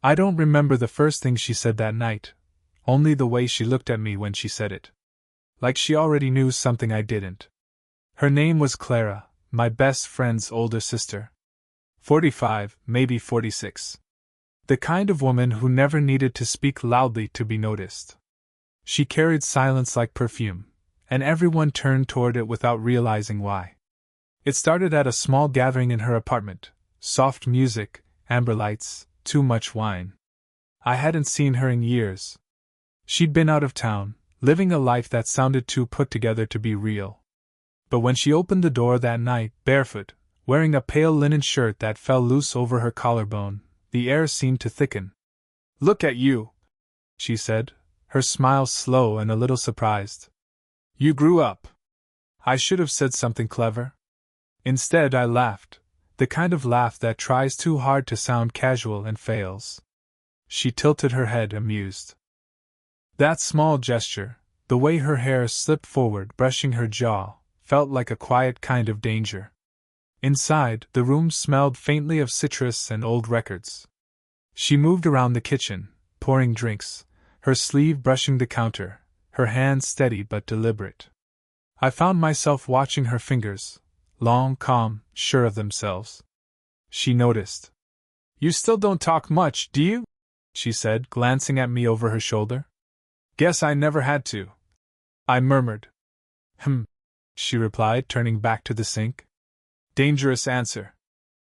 I don't remember the first thing she said that night, only the way she looked at me when she said it. Like she already knew something I didn't. Her name was Clara, my best friend's older sister. 45, maybe 46. The kind of woman who never needed to speak loudly to be noticed. She carried silence like perfume, and everyone turned toward it without realizing why. It started at a small gathering in her apartment: soft music, amber lights, too much wine. I hadn't seen her in years. She'd been out of town, living a life that sounded too put together to be real. But when she opened the door that night, barefoot, wearing a pale linen shirt that fell loose over her collarbone, the air seemed to thicken. "Look at you," she said, her smile slow and a little surprised. "You grew up." I should have said something clever. Instead, I laughed, the kind of laugh that tries too hard to sound casual and fails. She tilted her head, amused. That small gesture, the way her hair slipped forward, brushing her jaw, felt like a quiet kind of danger. Inside, the room smelled faintly of citrus and old records. She moved around the kitchen, pouring drinks, her sleeve brushing the counter, her hands steady but deliberate. I found myself watching her fingers, long, calm, sure of themselves. She noticed. "You still don't talk much, do you?" she said, glancing at me over her shoulder. "Guess I never had to," I murmured. She replied, turning back to the sink. Dangerous answer.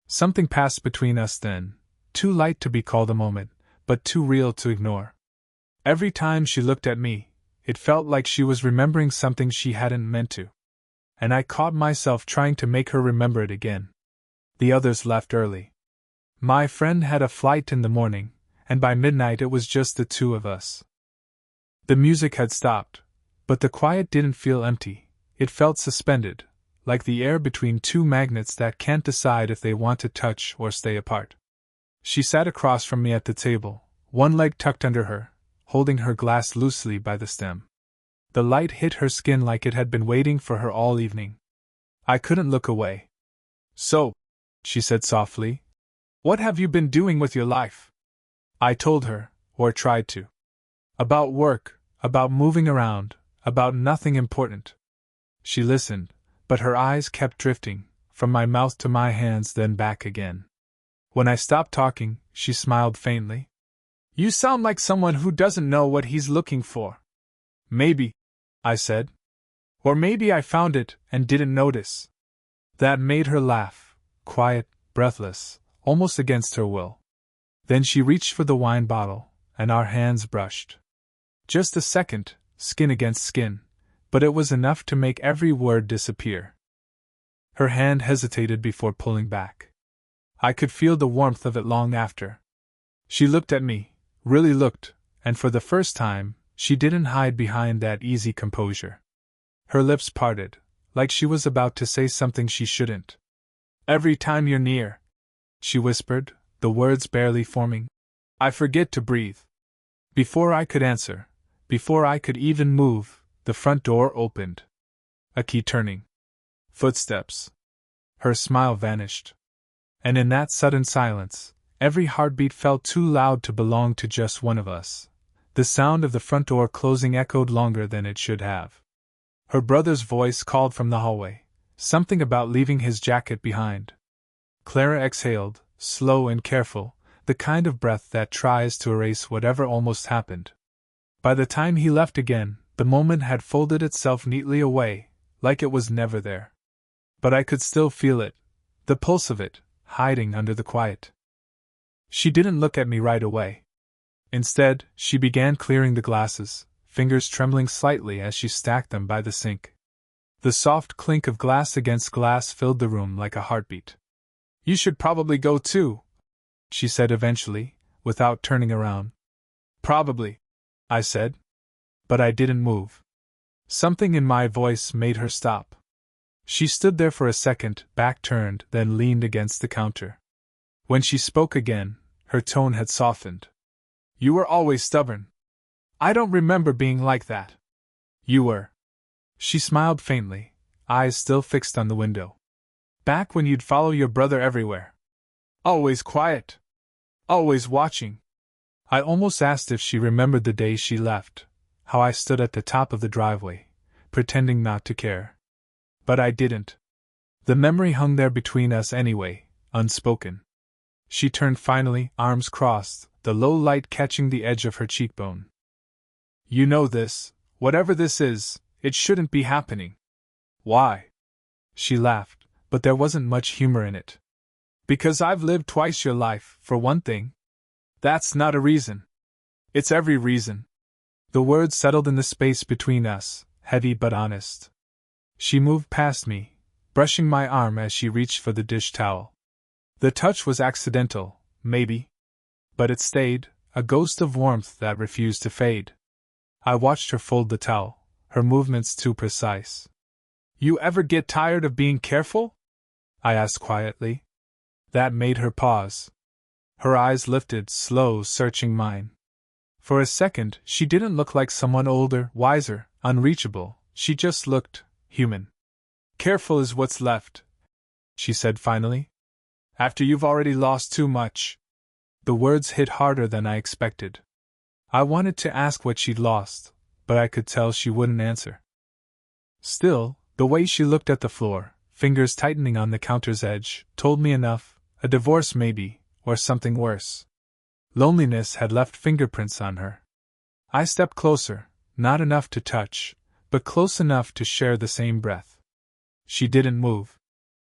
Something passed between us then, too light to be called a moment, but too real to ignore. Every time she looked at me, it felt like she was remembering something she hadn't meant to. And I caught myself trying to make her remember it again. The others left early. My friend had a flight in the morning, and by midnight it was just the two of us. The music had stopped, but the quiet didn't feel empty, it felt suspended, like the air between two magnets that can't decide if they want to touch or stay apart. She sat across from me at the table, one leg tucked under her, holding her glass loosely by the stem. The light hit her skin like it had been waiting for her all evening. I couldn't look away. "So," she said softly, "what have you been doing with your life?" I told her, or tried to. About work, about moving around, about nothing important. She listened, but her eyes kept drifting, from my mouth to my hands, then back again. When I stopped talking, she smiled faintly. "You sound like someone who doesn't know what he's looking for." "Maybe," I said. "Or maybe I found it and didn't notice." That made her laugh, quiet, breathless, almost against her will. Then she reached for the wine bottle, and our hands brushed. Just a second, skin against skin, but it was enough to make every word disappear. Her hand hesitated before pulling back. I could feel the warmth of it long after. She looked at me, really looked, and for the first time, she didn't hide behind that easy composure. Her lips parted, like she was about to say something she shouldn't. "Every time you're near," she whispered, the words barely forming, "I forget to breathe." Before I could answer, before I could even move, the front door opened. A key turning. Footsteps. Her smile vanished. And in that sudden silence, every heartbeat felt too loud to belong to just one of us. The sound of the front door closing echoed longer than it should have. Her brother's voice called from the hallway, something about leaving his jacket behind. Clara exhaled, slow and careful, the kind of breath that tries to erase whatever almost happened. By the time he left again, the moment had folded itself neatly away, like it was never there. But I could still feel it, the pulse of it, hiding under the quiet. She didn't look at me right away. Instead, she began clearing the glasses, fingers trembling slightly as she stacked them by the sink. The soft clink of glass against glass filled the room like a heartbeat. "You should probably go too," she said eventually, without turning around. "Probably," I said. But I didn't move. Something in my voice made her stop. She stood there for a second, back turned, then leaned against the counter. When she spoke again, her tone had softened. "You were always stubborn. I don't remember being like that." "You were." She smiled faintly, eyes still fixed on the window. "Back when you'd follow your brother everywhere. Always quiet. Always watching. I almost asked if she remembered the day she left, how I stood at the top of the driveway, pretending not to care. But I didn't. The memory hung there between us anyway, unspoken. She turned finally, arms crossed, the low light catching the edge of her cheekbone. You know this, whatever this is, it shouldn't be happening. Why? She laughed, but there wasn't much humor in it. Because I've lived twice your life, for one thing. That's not a reason. It's every reason. The words settled in the space between us, heavy but honest. She moved past me, brushing my arm as she reached for the dish towel. The touch was accidental, maybe. But it stayed, a ghost of warmth that refused to fade. I watched her fold the towel, her movements too precise. You ever get tired of being careful? I asked quietly. That made her pause. Her eyes lifted, slow, searching mine. For a second, she didn't look like someone older, wiser, unreachable. She just looked human. Careful is what's left, she said finally. After you've already lost too much. The words hit harder than I expected. I wanted to ask what she'd lost, but I could tell she wouldn't answer. Still, the way she looked at the floor, fingers tightening on the counter's edge, told me enough. A divorce maybe, or something worse. Loneliness had left fingerprints on her. I stepped closer, not enough to touch, but close enough to share the same breath. She didn't move.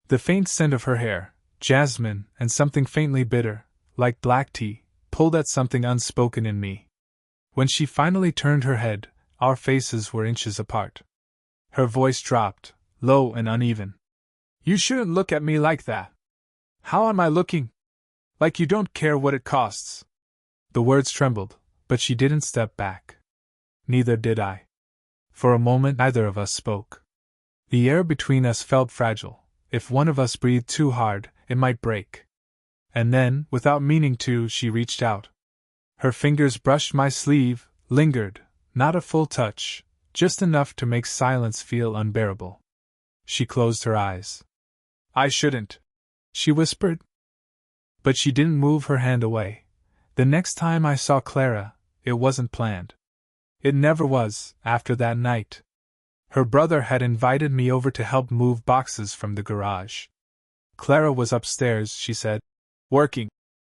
The faint scent of her hair, jasmine and something faintly bitter, like black tea, pulled at something unspoken in me. When she finally turned her head, our faces were inches apart. Her voice dropped, low and uneven. You shouldn't look at me like that. How am I looking? Like you don't care what it costs. The words trembled, but she didn't step back. Neither did I. For a moment neither of us spoke. The air between us felt fragile. If one of us breathed too hard, it might break. And then, without meaning to, she reached out. Her fingers brushed my sleeve, lingered, not a full touch, just enough to make silence feel unbearable. She closed her eyes. I shouldn't, she whispered. But she didn't move her hand away. The next time I saw Clara, it wasn't planned. It never was, after that night. Her brother had invited me over to help move boxes from the garage. Clara was upstairs, she said, working,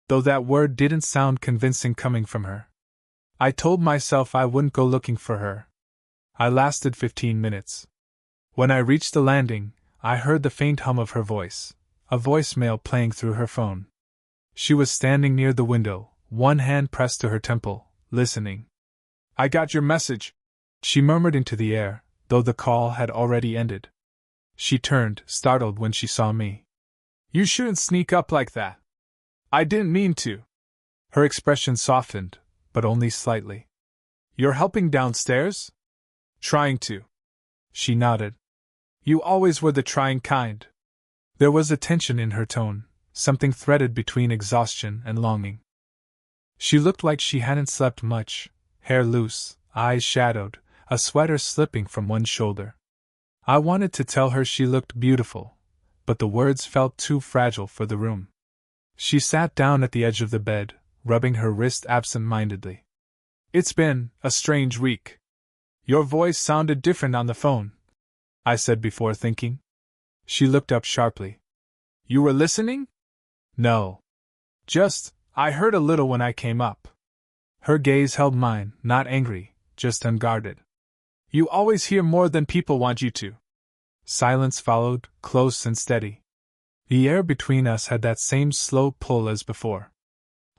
though that word didn't sound convincing coming from her. I told myself I wouldn't go looking for her. I lasted 15 minutes. When I reached the landing, I heard the faint hum of her voice, a voicemail playing through her phone. She was standing near the window, one hand pressed to her temple, listening. I got your message, she murmured into the air, though the call had already ended. She turned, startled when she saw me. You shouldn't sneak up like that. I didn't mean to. Her expression softened, but only slightly. You're helping downstairs? Trying to. She nodded. You always were the trying kind. There was a tension in her tone, something threaded between exhaustion and longing. She looked like she hadn't slept much, hair loose, eyes shadowed, a sweater slipping from one shoulder. I wanted to tell her she looked beautiful, but the words felt too fragile for the room. She sat down at the edge of the bed, rubbing her wrist absent-mindedly. It's been a strange week. Your voice sounded different on the phone, I said before thinking. She looked up sharply. You were listening? No. Just, I heard a little when I came up. Her gaze held mine, not angry, just unguarded. You always hear more than people want you to. Silence followed, close and steady. The air between us had that same slow pull as before.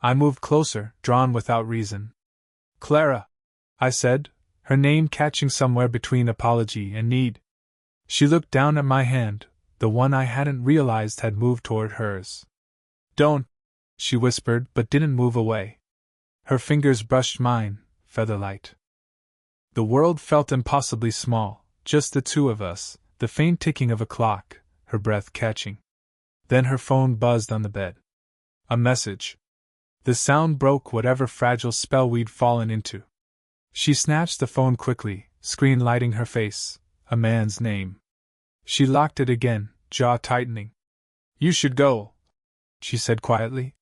I moved closer, drawn without reason. Clara, I said, her name catching somewhere between apology and need. She looked down at my hand, the one I hadn't realized had moved toward hers. Don't, she whispered, but didn't move away. Her fingers brushed mine, feather-light. The world felt impossibly small, just the two of us, the faint ticking of a clock, her breath catching. Then her phone buzzed on the bed. A message. The sound broke whatever fragile spell we'd fallen into. She snatched the phone quickly, screen lighting her face, a man's name. She locked it again, jaw tightening. You should go, she said quietly.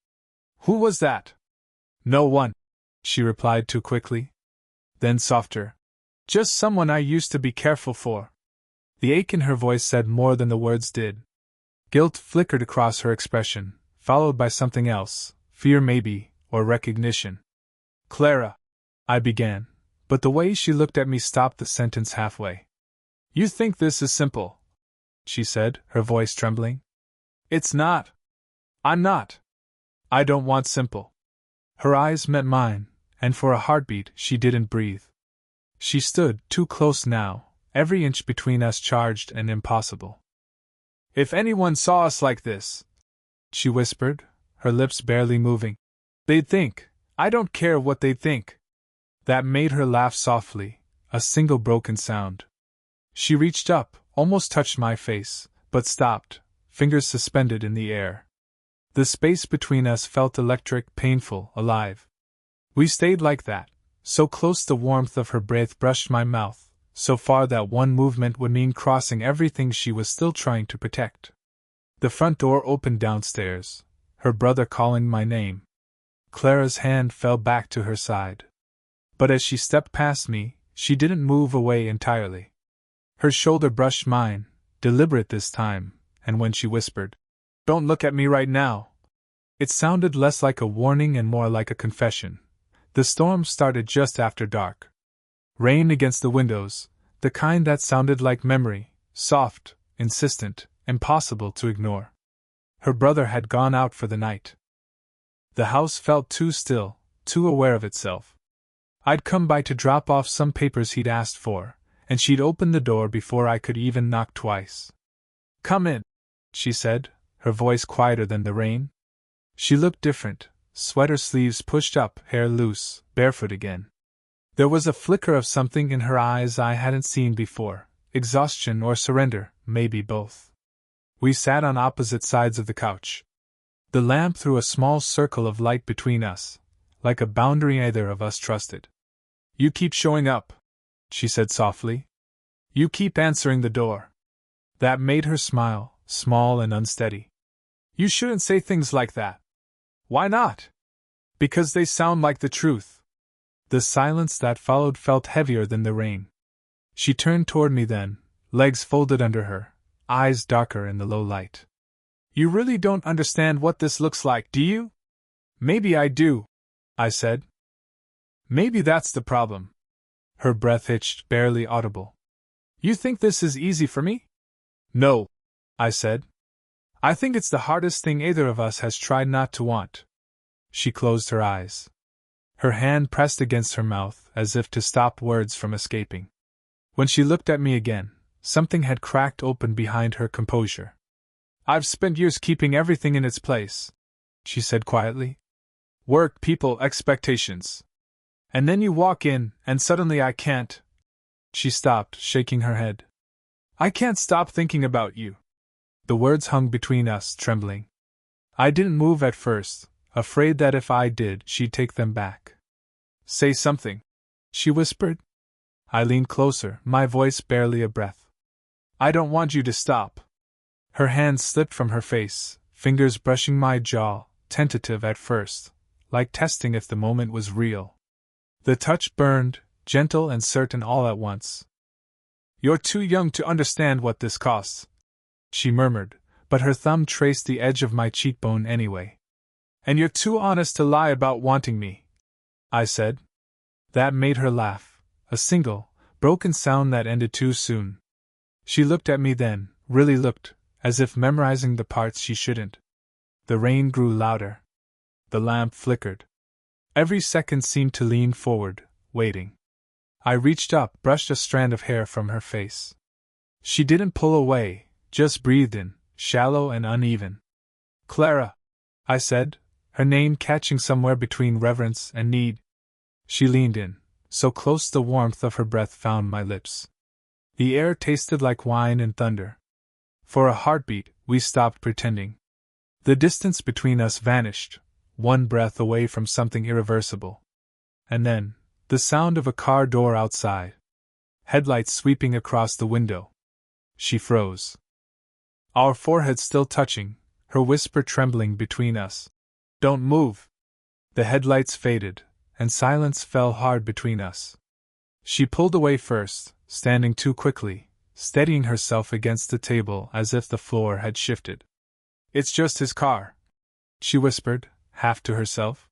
Who was that? No one. she replied too quickly. Then softer. Just someone I used to be careful for. The ache in her voice said more than the words did. Guilt flickered across her expression, followed by something else, fear maybe, or recognition. Clara, I began, but the way she looked at me stopped the sentence halfway. You think this is simple, she said, her voice trembling. It's not. I'm not. I don't want simple. Her eyes met mine, and for a heartbeat she didn't breathe. She stood too close now, every inch between us charged and impossible. If anyone saw us like this, she whispered, her lips barely moving, they'd think, I don't care what they'd think. That made her laugh softly, a single broken sound. She reached up, almost touched my face, but stopped, fingers suspended in the air. The space between us felt electric, painful, alive. We stayed like that, so close the warmth of her breath brushed my mouth, so far that one movement would mean crossing everything she was still trying to protect. The front door opened downstairs, her brother calling my name. Clara's hand fell back to her side. But as she stepped past me, she didn't move away entirely. Her shoulder brushed mine, deliberate this time, and when she whispered, "Don't look at me right now," it sounded less like a warning and more like a confession. The storm started just after dark. Rain against the windows, the kind that sounded like memory, soft, insistent, impossible to ignore. Her brother had gone out for the night. The house felt too still, too aware of itself. I'd come by to drop off some papers he'd asked for, and she'd opened the door before I could even knock twice. "Come in," she said, her voice quieter than the rain. She looked different, sweater sleeves pushed up, hair loose, barefoot again. There was a flicker of something in her eyes I hadn't seen before, exhaustion or surrender, maybe both. We sat on opposite sides of the couch. The lamp threw a small circle of light between us, like a boundary either of us trusted. "You keep showing up," she said softly. "You keep answering the door." That made her smile, small and unsteady. "You shouldn't say things like that." "Why not?" "Because they sound like the truth." The silence that followed felt heavier than the rain. She turned toward me then, legs folded under her, eyes darker in the low light. "You really don't understand what this looks like, do you?" "Maybe I do," I said. "Maybe that's the problem." Her breath hitched, barely audible. "You think this is easy for me?" "No," I said. "I think it's the hardest thing either of us has tried not to want." She closed her eyes. Her hand pressed against her mouth, as if to stop words from escaping. When she looked at me again, something had cracked open behind her composure. "I've spent years keeping everything in its place," she said quietly. "Work, people, expectations. And then you walk in, and suddenly I can't." She stopped, shaking her head. "I can't stop thinking about you." The words hung between us, trembling. I didn't move at first, afraid that if I did, she'd take them back. "Say something," she whispered. I leaned closer, my voice barely a breath. "I don't want you to stop." Her hand slipped from her face, fingers brushing my jaw, tentative at first, like testing if the moment was real. The touch burned, gentle and certain all at once. "You're too young to understand what this costs," she murmured, but her thumb traced the edge of my cheekbone anyway. "And you're too honest to lie about wanting me," I said. That made her laugh, a single, broken sound that ended too soon. She looked at me then, really looked, as if memorizing the parts she shouldn't. The rain grew louder. The lamp flickered. Every second seemed to lean forward, waiting. I reached up, brushed a strand of hair from her face. She didn't pull away, just breathed in, shallow and uneven. "Clara," I said, her name catching somewhere between reverence and need. She leaned in, so close the warmth of her breath found my lips. The air tasted like wine and thunder. For a heartbeat, we stopped pretending. The distance between us vanished, one breath away from something irreversible. And then, the sound of a car door outside. Headlights sweeping across the window. She froze. Our foreheads still touching, her whisper trembling between us. "Don't move." The headlights faded, and silence fell hard between us. She pulled away first, standing too quickly, steadying herself against the table as if the floor had shifted. "It's just his car," she whispered, half to herself.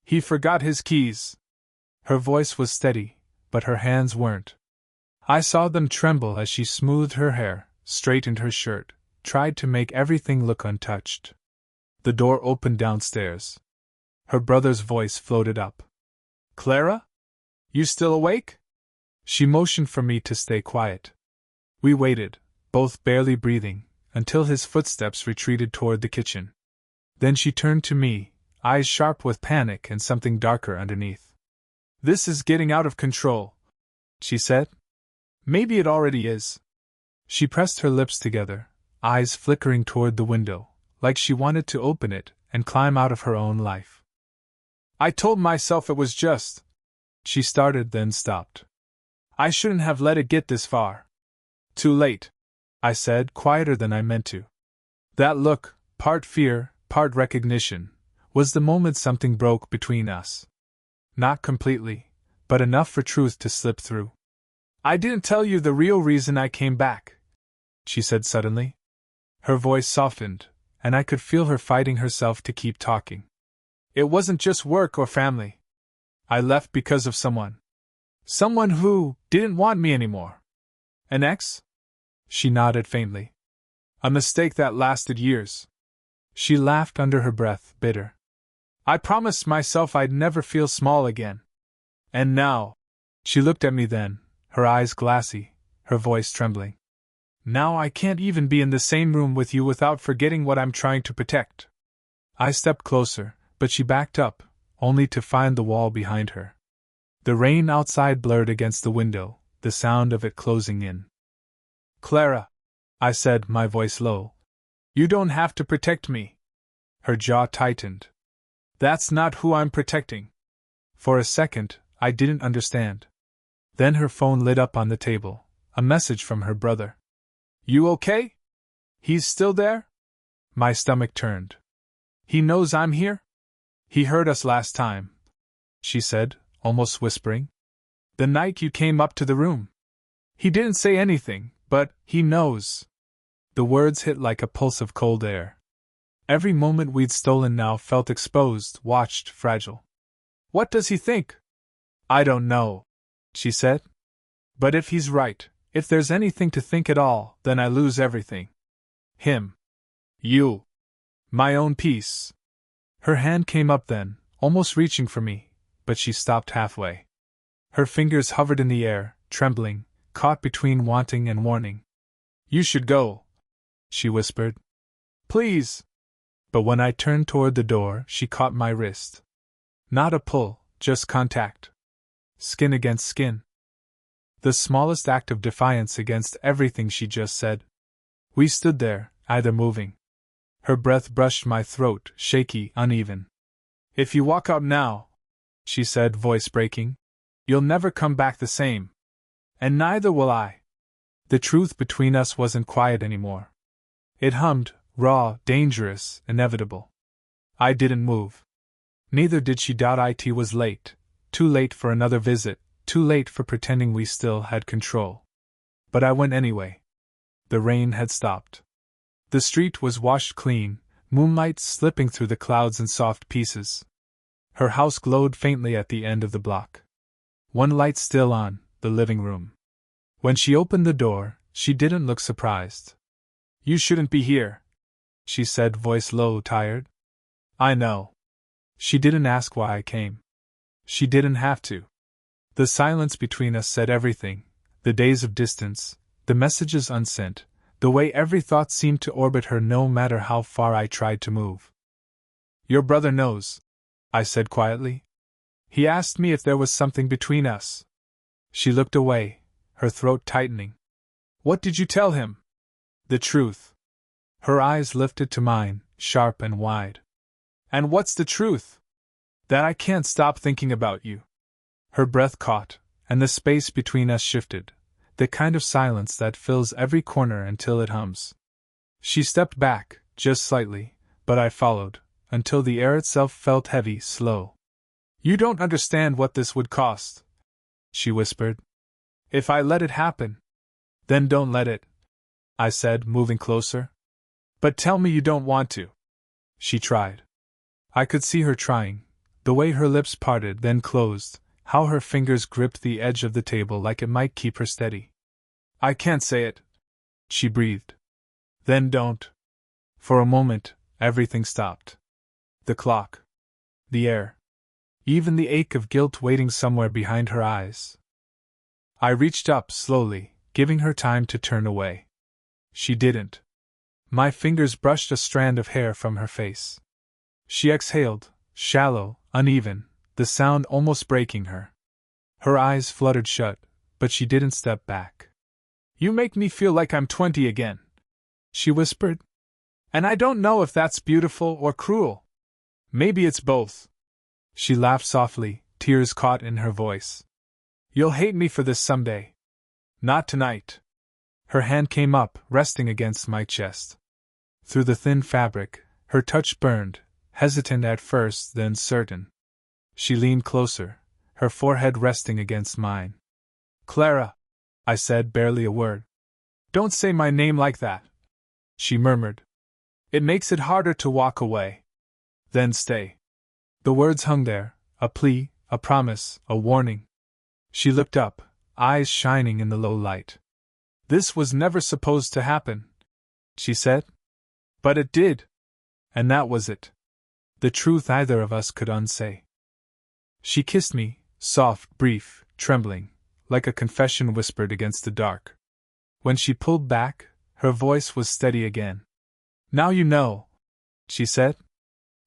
"He forgot his keys." Her voice was steady, but her hands weren't. I saw them tremble as she smoothed her hair, straightened her shirt, tried to make everything look untouched. The door opened downstairs. Her brother's voice floated up. "Clara? You still awake?" She motioned for me to stay quiet. We waited, both barely breathing, until his footsteps retreated toward the kitchen. Then she turned to me, eyes sharp with panic and something darker underneath. "This is getting out of control," she said. "Maybe it already is." She pressed her lips together, eyes flickering toward the window, like she wanted to open it and climb out of her own life. "I told myself it was just," she started, then stopped. "I shouldn't have let it get this far." "Too late," I said, quieter than I meant to. That look, part fear, part recognition, was the moment something broke between us. Not completely, but enough for truth to slip through. "I didn't tell you the real reason I came back," she said suddenly. Her voice softened, and I could feel her fighting herself to keep talking. "It wasn't just work or family. I left because of someone. Someone who didn't want me anymore." "An ex?" She nodded faintly. "A mistake that lasted years." She laughed under her breath, bitter. "I promised myself I'd never feel small again. And now—" She looked at me then, her eyes glassy, her voice trembling. "Now I can't even be in the same room with you without forgetting what I'm trying to protect." I stepped closer, but she backed up, only to find the wall behind her. The rain outside blurred against the window, the sound of it closing in. "Clara," I said, my voice low, "you don't have to protect me." Her jaw tightened. "That's not who I'm protecting." For a second, I didn't understand. Then her phone lit up on the table, a message from her brother. "You okay? He's still there?" My stomach turned. "He knows I'm here?" "He heard us last time," she said, almost whispering. "The night you came up to the room. He didn't say anything, but he knows." The words hit like a pulse of cold air. Every moment we'd stolen now felt exposed, watched, fragile. "What does he think?" "I don't know," she said. "But if he's right, if there's anything to think at all, then I lose everything. Him. You. My own peace." Her hand came up then, almost reaching for me, but she stopped halfway. Her fingers hovered in the air, trembling, caught between wanting and warning. "You should go," she whispered. "Please." But when I turned toward the door, she caught my wrist. Not a pull, just contact. Skin against skin. The smallest act of defiance against everything she just said. We stood there, either moving. Her breath brushed my throat, shaky, uneven. "If you walk out now," she said, voice breaking, "you'll never come back the same. And neither will I." The truth between us wasn't quiet anymore. It hummed, raw, dangerous, inevitable. I didn't move. Neither did she. It was late, too late for another visit, too late for pretending we still had control. But I went anyway. The rain had stopped. The street was washed clean, moonlight slipping through the clouds in soft pieces. Her house glowed faintly at the end of the block. One light still on, the living room. When she opened the door, she didn't look surprised. "You shouldn't be here," she said, voice low, tired. "I know." She didn't ask why I came. She didn't have to. The silence between us said everything, the days of distance, the messages unsent, the way every thought seemed to orbit her no matter how far I tried to move. "Your brother knows," I said quietly. "He asked me if there was something between us." She looked away, her throat tightening. "What did you tell him?" "The truth." Her eyes lifted to mine, sharp and wide. "And what's the truth?" "That I can't stop thinking about you." Her breath caught, and the space between us shifted, the kind of silence that fills every corner until it hums. She stepped back, just slightly, but I followed, until the air itself felt heavy, slow. You don't understand what this would cost, she whispered. If I let it happen. Then don't let it, I said, moving closer. But tell me you don't want to. She tried. I could see her trying, the way her lips parted then closed, how her fingers gripped the edge of the table like it might keep her steady. I can't say it, she breathed. Then don't. For a moment, everything stopped. The clock. The air. Even the ache of guilt waiting somewhere behind her eyes. I reached up slowly, giving her time to turn away. She didn't. My fingers brushed a strand of hair from her face. She exhaled, shallow, uneven, the sound almost breaking her. Her eyes fluttered shut, but she didn't step back. You make me feel like I'm 20 again, she whispered. And I don't know if that's beautiful or cruel. Maybe it's both. She laughed softly, tears caught in her voice. You'll hate me for this someday. Not tonight. Her hand came up, resting against my chest. Through the thin fabric, her touch burned, hesitant at first, then certain. She leaned closer, her forehead resting against mine. Clara, I said, barely a word. Don't say my name like that, she murmured. It makes it harder to walk away. Then stay. The words hung there, a plea, a promise, a warning. She looked up, eyes shining in the low light. This was never supposed to happen, she said. But it did. And that was it. The truth either of us could unsay. She kissed me, soft, brief, trembling, like a confession whispered against the dark. When she pulled back, her voice was steady again. Now you know, she said.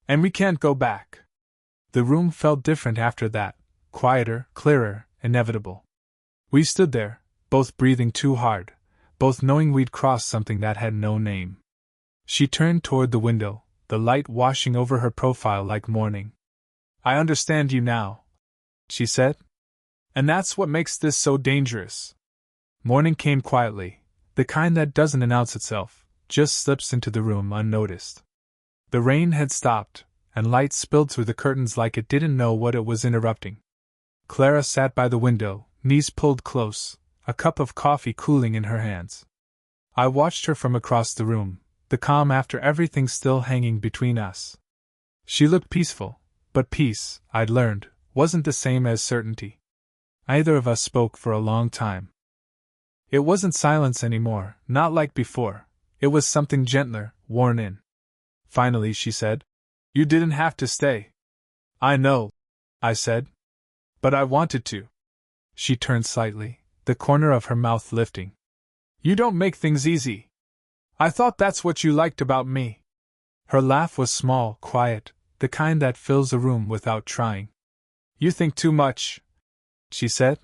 And we can't go back. The room felt different after that, quieter, clearer, inevitable. We stood there, both breathing too hard, both knowing we'd crossed something that had no name. She turned toward the window, the light washing over her profile like morning. I understand you now, she said. And that's what makes this so dangerous. Morning came quietly, the kind that doesn't announce itself, just slips into the room unnoticed. The rain had stopped, and light spilled through the curtains like it didn't know what it was interrupting. Clara sat by the window, knees pulled close, a cup of coffee cooling in her hands. I watched her from across the room, the calm after everything still hanging between us. She looked peaceful, but peace, I'd learned, wasn't the same as certainty. Neither of us spoke for a long time. It wasn't silence anymore, not like before. It was something gentler, worn in. Finally she said, You didn't have to stay. I know, I said. But I wanted to. She turned slightly, the corner of her mouth lifting. You don't make things easy. I thought that's what you liked about me. Her laugh was small, quiet, the kind that fills a room without trying. You think too much, she said.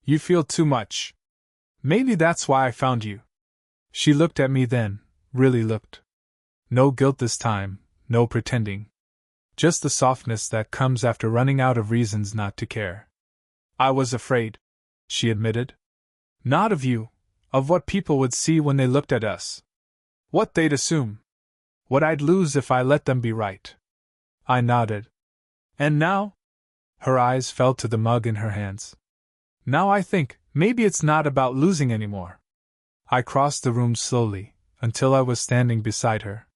You feel too much. Maybe that's why I found you. She looked at me then, really looked. No guilt this time, no pretending. Just the softness that comes after running out of reasons not to care. I was afraid, she admitted. Not of you, of what people would see when they looked at us. What they'd assume. What I'd lose if I let them be right. I nodded. And now? Her eyes fell to the mug in her hands. Now I think, maybe it's not about losing anymore. I crossed the room slowly, until I was standing beside her.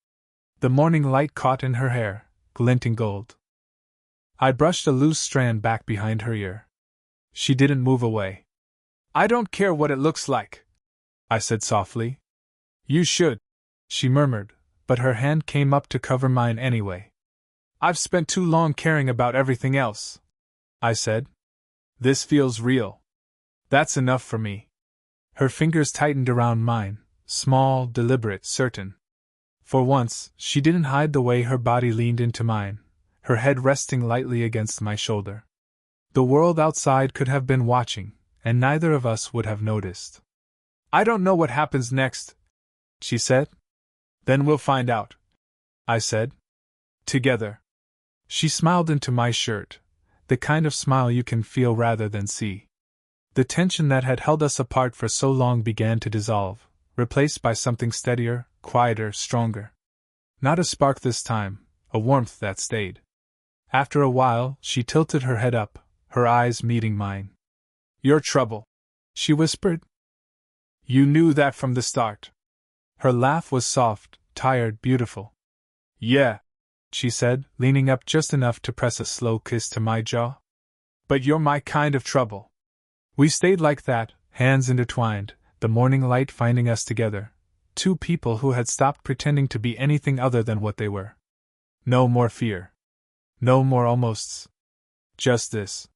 The morning light caught in her hair, glinting gold. I brushed a loose strand back behind her ear. She didn't move away. I don't care what it looks like, I said softly. You should, she murmured, but her hand came up to cover mine anyway. I've spent too long caring about everything else, I said. This feels real. That's enough for me. Her fingers tightened around mine, small, deliberate, certain. For once, she didn't hide the way her body leaned into mine, her head resting lightly against my shoulder. The world outside could have been watching, and neither of us would have noticed. I don't know what happens next, she said. Then we'll find out, I said. Together. She smiled into my shirt, the kind of smile you can feel rather than see. The tension that had held us apart for so long began to dissolve, replaced by something steadier, quieter, stronger. Not a spark this time, a warmth that stayed. After a while, she tilted her head up, her eyes meeting mine. Your trouble, she whispered. You knew that from the start. Her laugh was soft, tired, beautiful. Yeah, she said, leaning up just enough to press a slow kiss to my jaw. But you're my kind of trouble. We stayed like that, hands intertwined, the morning light finding us together, two people who had stopped pretending to be anything other than what they were. No more fear. No more almosts. Just this.